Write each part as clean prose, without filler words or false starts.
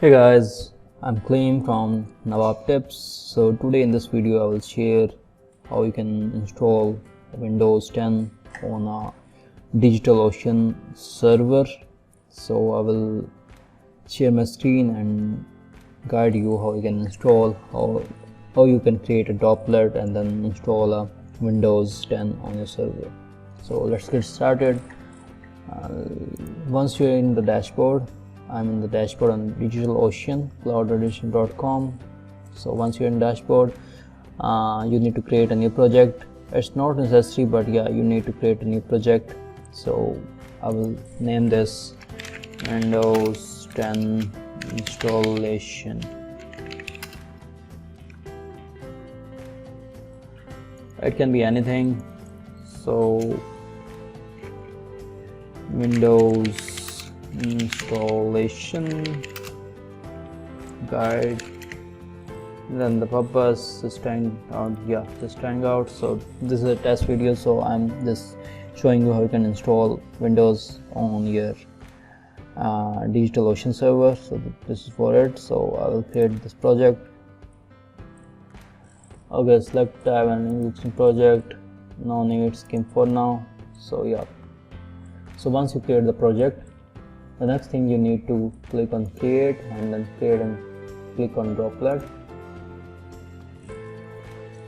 Hey guys, I'm Clem from Nawab Tips. So today in this video I will share how you can install Windows 10 on a DigitalOcean server. So I will share my screen and guide you how you can install, how you can create a droplet and then install a Windows 10 on your server. So let's get started. Once you're in the dashboard, I'm in the dashboard on DigitalOcean, cloudedition.com. So once you're in dashboard, you need to create a new project. It's not necessary, but yeah, you need to create a new project. So I will name this Windows 10 installation. It can be anything. So Windows installation guide, then the purpose is trying out. So this is a test video, so I'm just showing you how you can install Windows on your DigitalOcean server. So this is for it. So I will create this project. Okay, select tab and existing project, no need, skip for now. So yeah, so once you create the project, the next thing you need to click on create and then create and click on droplet.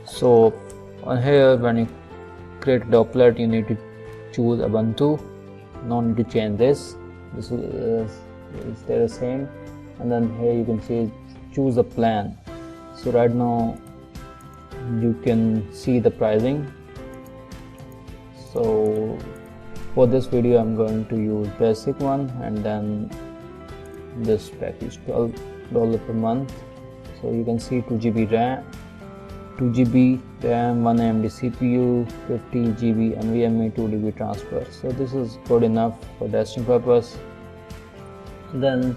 So on here, when you create a droplet, you need to choose Ubuntu. No need to change this. This is stay the same. And then here you can see choose a plan. So right now you can see the pricing. So for this video I'm going to use basic one, and then this package $12 per month. So you can see 2 GB RAM, 1 AMD CPU, 50 GB NVMe, 2 DB transfer. So this is good enough for testing purpose. Then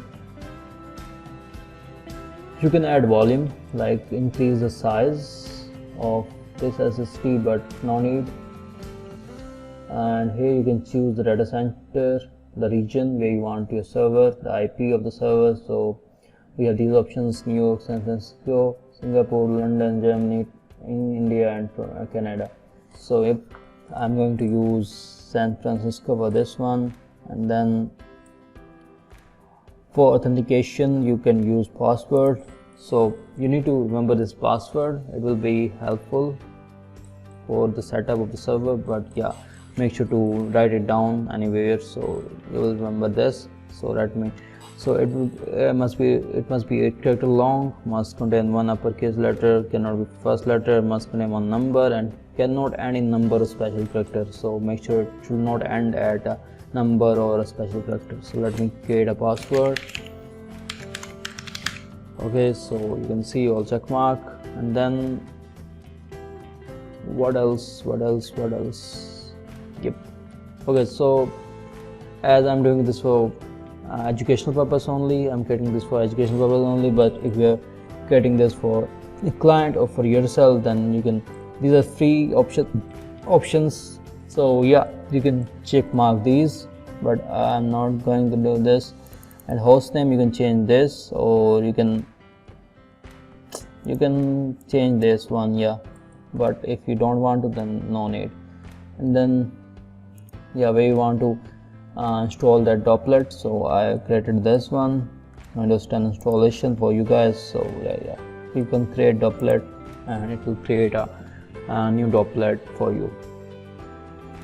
you can add volume, like increase the size of this SSD, but no need. And here you can choose the data center, the region where you want your server, the IP of the server. So we have these options: New York, San Francisco, Singapore, London, Germany, in India, and Canada. So if I'm going to use San Francisco for this one, and then for authentication you can use password. So you need to remember this password. It will be helpful for the setup of the server, but yeah, make sure to write it down anywhere so you will remember this. So it must be a character long, must contain one uppercase letter, cannot be first letter, must contain one number, and cannot end in number or special character. So make sure it should not end at a number or a special character. So let me create a password. Okay, so you can see all check mark, and then what else? Yep. Okay, so as I'm doing this for educational purpose only, I'm creating this for educational purpose only, but if you're creating this for a client or for yourself, then you can, these are free options. So yeah, you can check mark these, but I'm not going to do this. And host name, you can change this, or you can change this one, yeah, but if you don't want to, then no need. And then yeah, where you want to install that droplet. So I created this one, Windows 10 installation for you guys. So yeah, you can create droplet and it will create a new droplet for you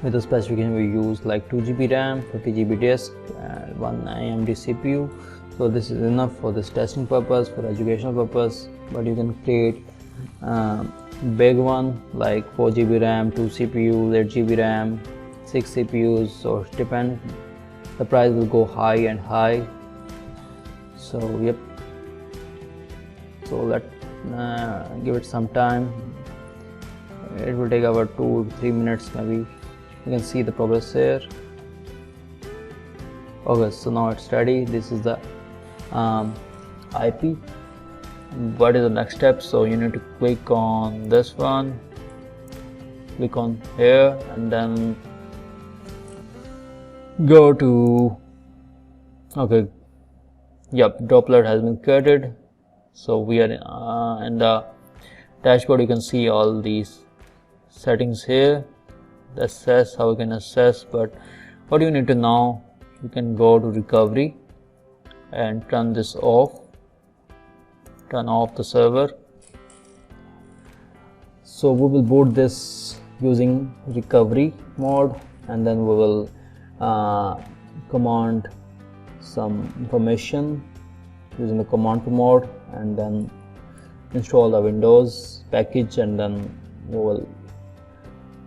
with the specification we use, like 2 GB RAM, 50 GB disk, and 1 AMD CPU. So this is enough for this testing purpose, for educational purpose, but you can create big one like 4 GB RAM, 2 CPUs, 8 GB RAM, 6 CPUs. So it depends, the price will go high and high. So yep, so let give it some time. It will take about 2 to 3 minutes maybe. You can see the progress here. Okay, so now it's ready. This is the IP. What is the next step? So you need to click on this one, click on here, and then go to Yep, droplet has been created. So we are in the dashboard. You can see all these settings here, the assess, how you can assess. But what you need to know, you can go to recovery and turn this off, turn off the server. So we will boot this using recovery mode, and then we will command some information using the command mode, and then install the Windows package, and then we will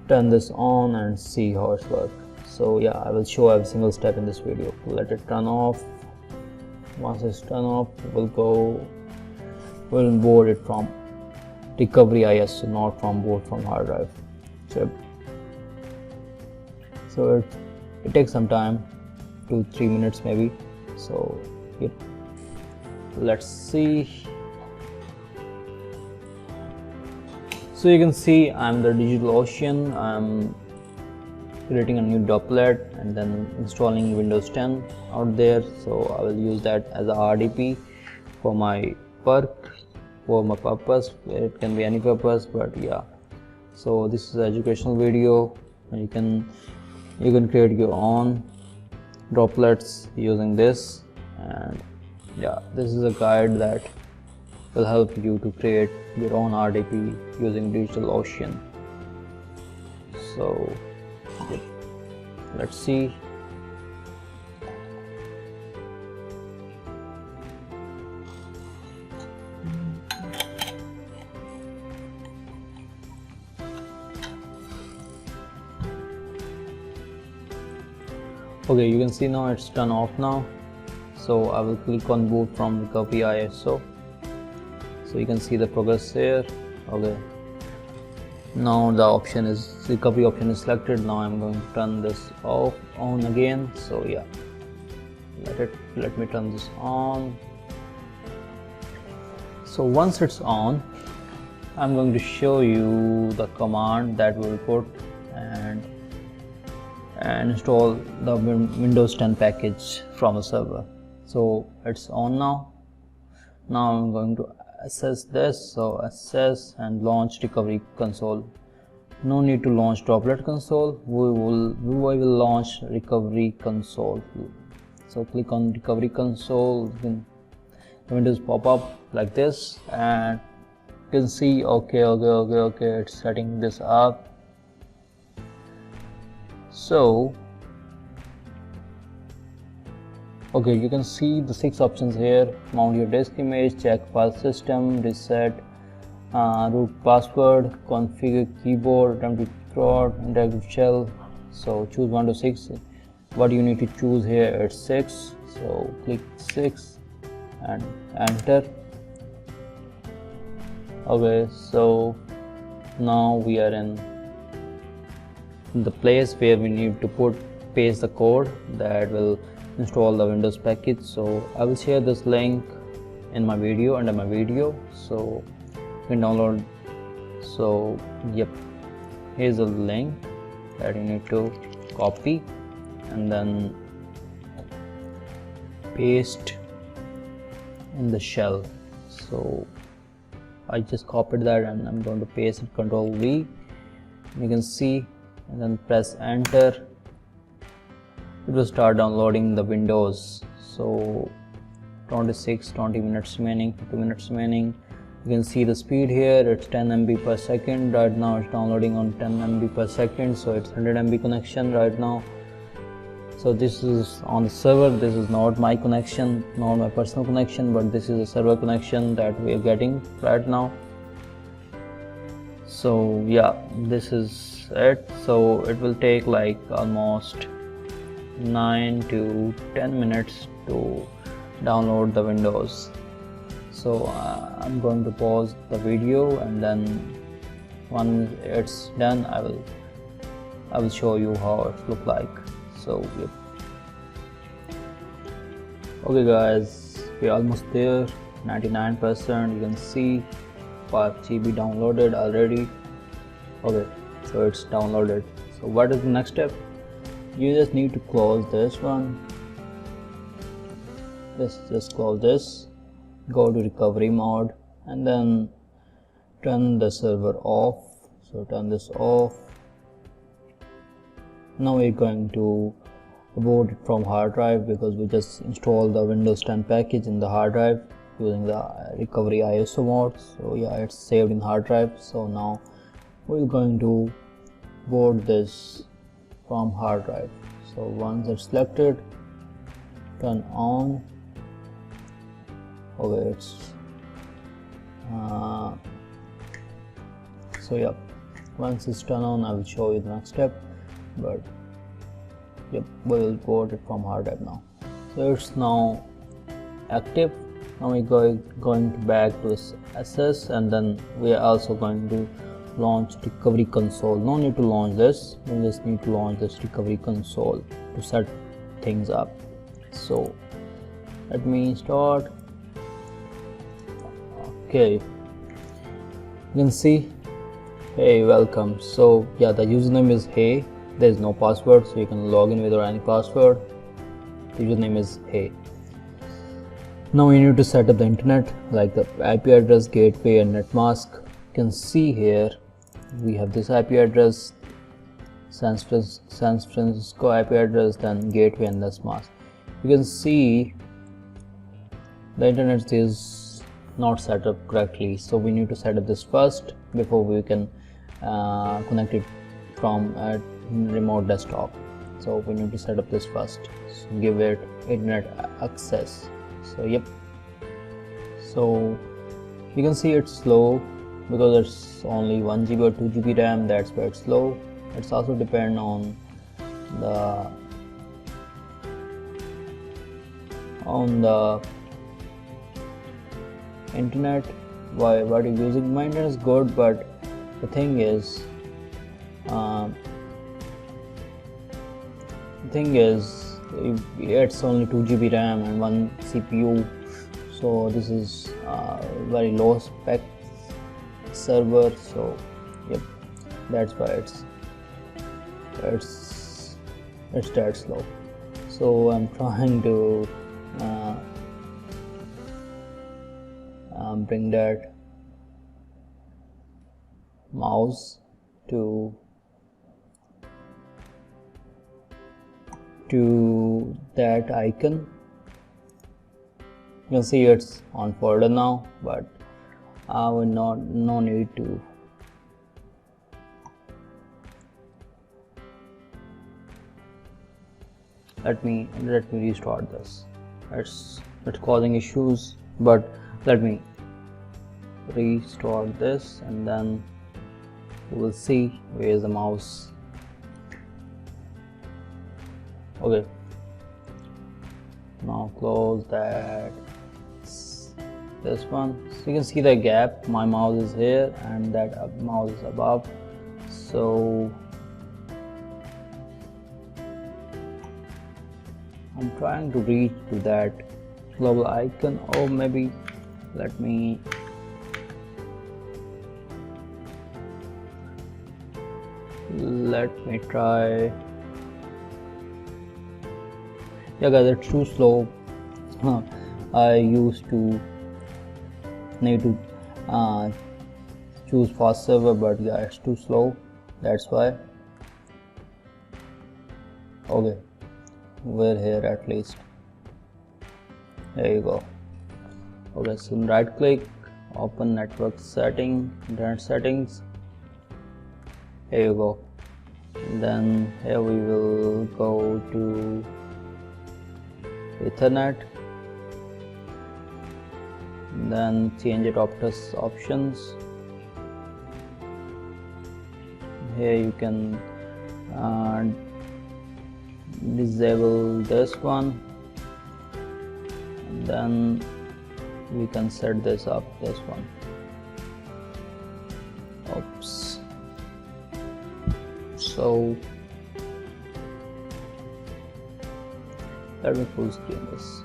turn this on and see how it works. So yeah, I will show every single step in this video. Let it turn off. Once it's turned off, we'll boot it from recovery ISO, not from boot from hard drive. So it takes some time, 2-3 minutes maybe. So yep, let's see. So you can see I'm the DigitalOcean. I'm creating a new droplet and then installing Windows 10 out there. So I will use that as a RDP for my work, for my purpose. It can be any purpose, but yeah. So this is an educational video. You can create your own droplets using this, and yeah, this is a guide that will help you to create your own RDP using DigitalOcean. So let's see. Okay, you can see now it's turned off now. So I will click on boot from recovery ISO. So you can see the progress here. Okay, now the option is recovery option is selected. Now I'm going to turn this off on again. So yeah, let me turn this on. So once it's on, I'm going to show you the command that will put and install the Windows 10 package from a server. So it's on now. Now I'm going to assess this. So assess and launch recovery console. No need to launch droplet console. We will launch recovery console. So click on recovery console. The windows pop up like this, and you can see okay, it's setting this up. So okay, you can see the 6 options here: mount your disk image, check file system, reset root password, configure keyboard, attempt to prod, interactive shell. So choose 1 to 6. What you need to choose here is 6. So click 6 and enter. Okay, so now we are in the place where we need to paste the code that will install the Windows package. So I will share this link in my video, under my video, so you can download. So yep, here's a link that you need to copy and then paste in the shell. So I just copied that and I'm going to paste it, Ctrl V. You can see, and then press enter. It will start downloading the Windows. So 20 minutes remaining, 50 minutes remaining. You can see the speed here, it's 10 MB per second. Right now it's downloading on 10 MB per second, so it's 100 MB connection right now. So this is on the server. This is not my connection, not my personal connection, but this is a server connection that we are getting right now. So yeah, this is it. So it will take like almost 9 to 10 minutes to download the Windows. So I'm going to pause the video, and then when it's done I will show you how it look like. So yep. Okay guys, we're almost there, 99%. You can see 5 GB downloaded already. Okay, so it's downloaded. So what is the next step? You just need to close this one let's just close this, go to recovery mode, and then turn the server off. So turn this off. Now we're going to boot it from hard drive because we just installed the Windows 10 package in the hard drive using the recovery ISO mode. So yeah, it's saved in hard drive. So now we're going to boot this from hard drive. So once it's selected, turn on. Okay, it's so yeah, once it's turned on, I will show you the next step, but yep, we will boot it from hard drive now. So it's now active. Now we're going back to this SS, and then we are also going to launch recovery console. No need to launch this, we just need to launch this recovery console to set things up. So let me start. Okay, you can see, hey, welcome. So yeah, the username is hey, there is no password, so you can log in without any password. The username is hey. Now you need to set up the internet, like the IP address, gateway, and netmask. You can see here we have this IP address, San Francisco IP address, then gateway and netmask. You can see the internet is not set up correctly, so we need to set up this first before we can connect it from a remote desktop. So we need to set up this first, so give it internet access. So yep, so you can see it's slow because it's only 1 GB or 2 GB RAM, that's why it's slow. It's also depend on the internet, what you're using. My internet is good, but the thing is it's only 2 GB RAM and 1 CPU, so this is very low spec server. So yep, that's why it's that slow. So I'm trying to bring that mouse to that icon. You can see it's on folder now, but I will no need to. Let me restart this. It's causing issues, but let me restart this, and then we will see where is the mouse. Okay, now close that, this one. So you can see the gap, my mouse is here and that mouse is above. So I'm trying to reach to that global icon, or maybe let me try. Yeah guys, it's too slow. I used to need to choose fast server, but yeah, it's too slow, that's why. Okay, we're here at least. There you go. Okay, so right click, open network setting, internet settings. Here you go. And then here we will go to Ethernet, then change it options. Here you can disable this one, and then we can set this up, this one. Oops. So let me full screen this.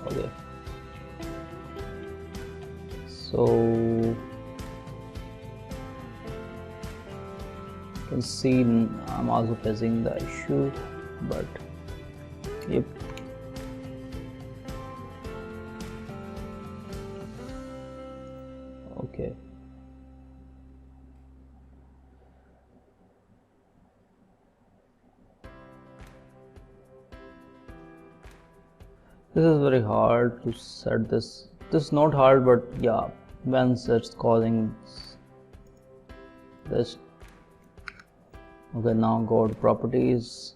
Okay, so you can see I'm also facing the issue, but yep, Okay. This is very hard to set this. This is not hard, but yeah, once it's causing this. Okay, now go to properties.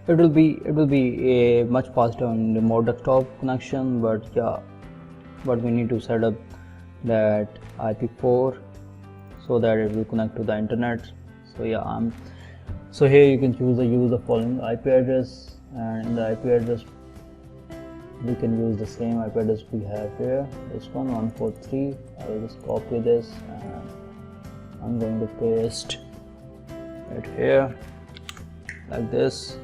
It will be a much faster on remote desktop connection, but yeah, but we need to set up that IP4 so that it will connect to the internet. So yeah, so here you can use the following IP address, and in the IP address we can use the same IP address we have here, this one 143. I will just copy this and I'm going to paste it here like this.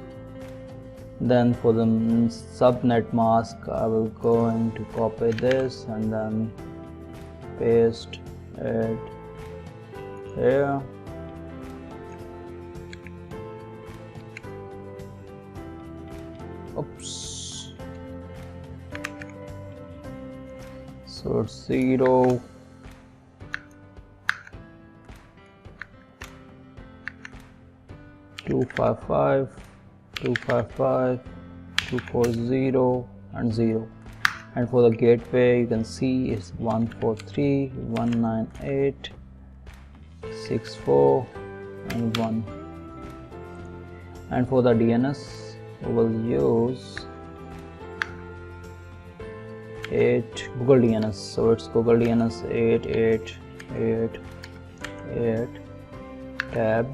Then for the subnet mask, I will going to copy this and then paste it here. Oops. So it's 0 255 255 240 and 0, and for the gateway you can see it's 143 198 64 and 1, and for the DNS we will use 8 Google DNS. So it's Google DNS 8888 tab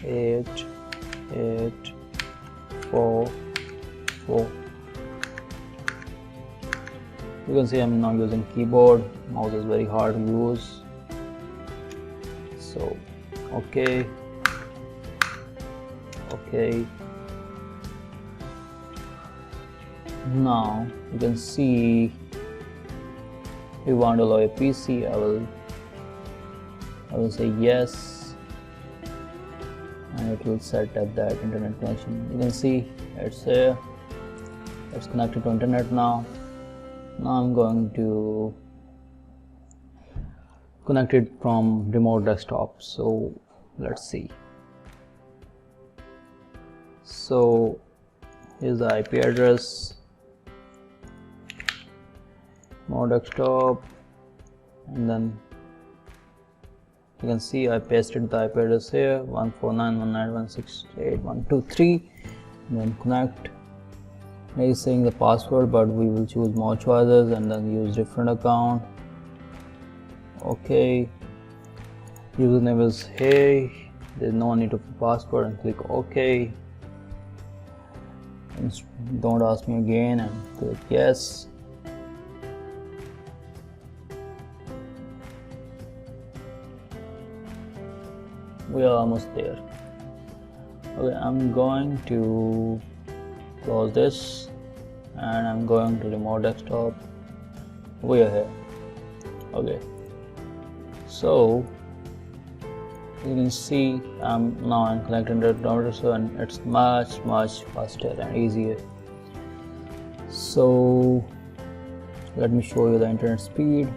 8844. You can see I'm now using keyboard. Mouse is very hard to use. So okay. Now you can see we want to allow a PC. I will say yes, and it will set up that internet connection. You can see it's here, it's connected to internet now. Now I'm going to connect it from remote desktop. So let's see. So here's the IP address, remote desktop, and then you can see I pasted the IP address here 149.191.68.123, and then connect. It is saying the password, but we will choose more choices and then use different account. Okay, username is hey, there's no need of password, and click OK. And don't ask me again and click yes. We are almost there. Okay, I'm going to close this and I'm going to remote desktop. We are here. Okay, so you can see now I'm connected to the router, and it's much faster and easier. So let me show you the internet speed.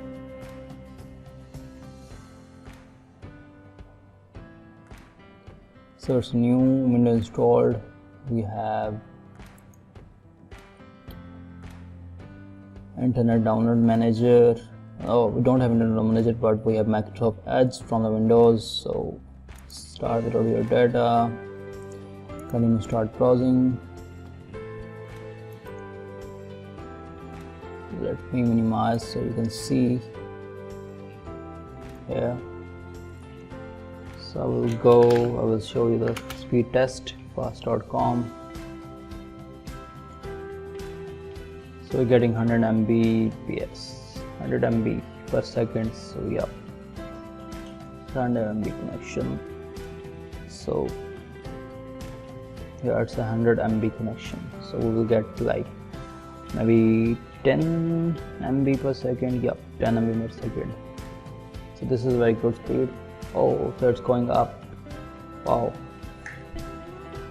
So it's new window installed. We have internet download manager. Oh, we don't have internet download manager, but we have Microsoft Edge from the Windows. So start with all your data, continue, start browsing. Let me minimize so you can see here. So I will show you the speed test, fast.com. So we're getting 100 Mbps, 100 MB per second. So yeah, 100 MB connection. So yeah, it's a 100 MB connection. So we will get like maybe 10 MB per second. Yeah, 10 MB per second. So this is very good speed. Oh, so it's going up. Wow.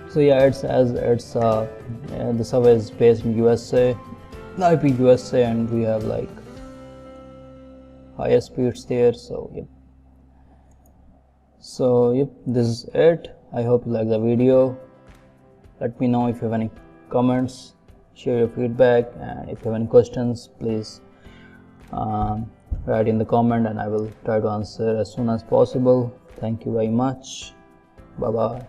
So yeah, the server is based in USA. IP USA, and we have like higher speeds there. So yep, this is it. I hope you like the video. Let me know if you have any comments, share your feedback, and if you have any questions, please write in the comment and I will try to answer as soon as possible. Thank you very much. Bye bye.